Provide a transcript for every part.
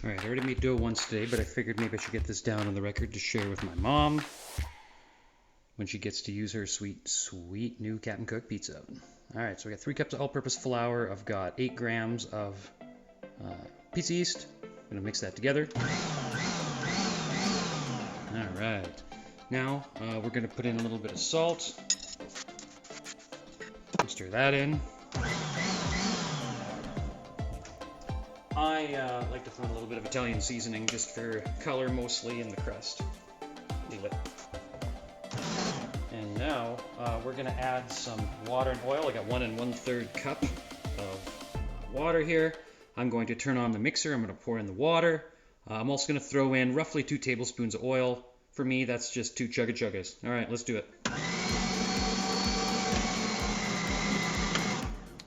All right, I already made dough once today, but I figured maybe I should get this down on the record to share with my mom when she gets to use her sweet, sweet new Captain Cook pizza oven. All right, so we got 3 cups of all-purpose flour. I've got 8 grams of pizza yeast. I'm gonna mix that together. All right. Now we're gonna put in a little bit of salt. Stir that in. I like to throw in a little bit of Italian seasoning just for color mostly in the crust. Leave it. And now we're going to add some water and oil. I got 1 1/3 cup of water here. I'm going to turn on the mixer. I'm going to pour in the water. I'm also going to throw in roughly 2 tablespoons of oil. For me, that's just 2 chugga-chuggas. All right, let's do it.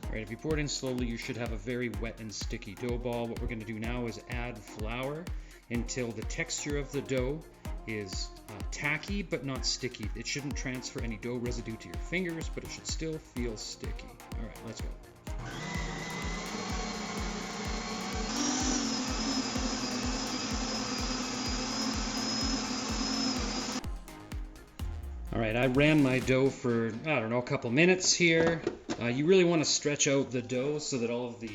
All right, if you pour it in slowly, you should have a very wet and sticky dough ball. What we're going to do now is add flour until the texture of the dough is tacky but not sticky. It shouldn't transfer any dough residue to your fingers, but it should still feel sticky. All right, let's go. All right, I ran my dough for, I don't know, a couple minutes here. You really want to stretch out the dough so that all of the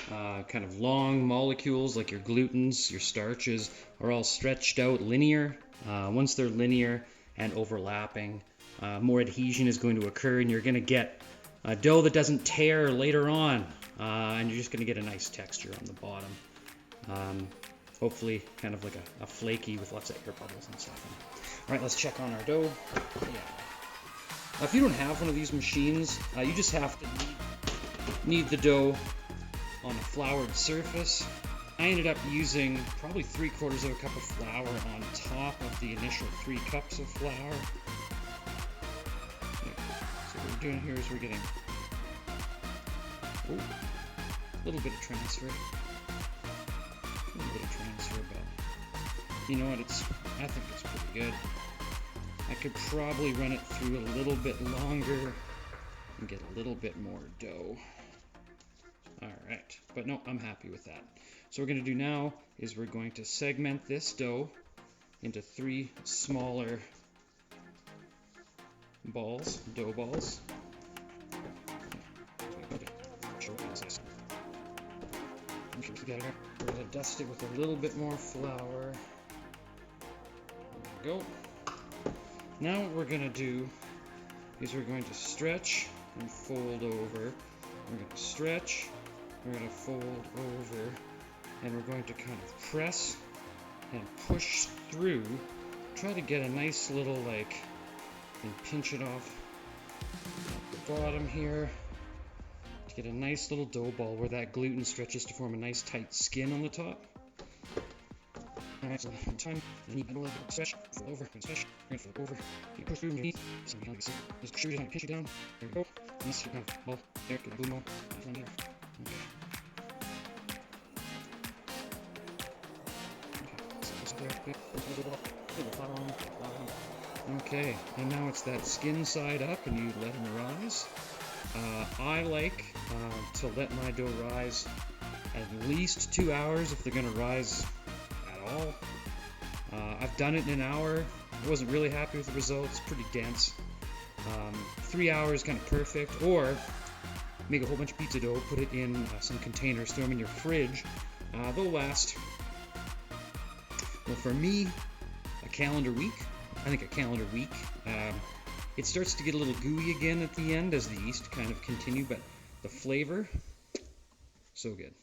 kind of long molecules like your glutens, your starches, are all stretched out linear. Once they're linear and overlapping, more adhesion is going to occur and you're going to get a dough that doesn't tear later on. And you're just going to get a nice texture on the bottom. Hopefully kind of like a flaky with lots of air bubbles and stuff. All right, let's check on our dough. Yeah. If you don't have one of these machines, you just have to knead the dough on a floured surface. I ended up using probably 3/4 cup of flour on top of the initial 3 cups of flour. Yeah. So what we're doing here is we're getting a little bit of transfer. But you know what? I think it's pretty good. I could probably run it through a little bit longer and get a little bit more dough. All right, but no, I'm happy with that. So what we're going to do now is we're going to segment this dough into 3 smaller balls, dough balls. We're going to dust it with a little bit more flour. There we go. Now what we're going to do is we're going to stretch and fold over. We're going to stretch, we're going to fold over, and we're going to kind of press and push through. Try to get a nice little and pinch it off at the bottom here to get a nice little dough ball where that gluten stretches to form a nice tight skin on the top. Alright, so in time, then you add a little bit of stretch, fold over, and stretch, and fold over. You push through underneath, so you can just shoot it and pinch it down. There we go. Nice kind of ball. There, get the glue ball. Okay. Okay, and now it's that skin side up, and you let them rise. I like to let my dough rise at least 2 hours if they're going to rise at all. I've done it in an hour. I wasn't really happy with the results. Pretty dense. 3 hours kind of perfect. Or make a whole bunch of pizza dough, put it in some containers, throw them in your fridge. They'll last, well, for me, a calendar week. I think a calendar week. It starts to get a little gooey again at the end as the yeast kind of continue, but the flavor, so good.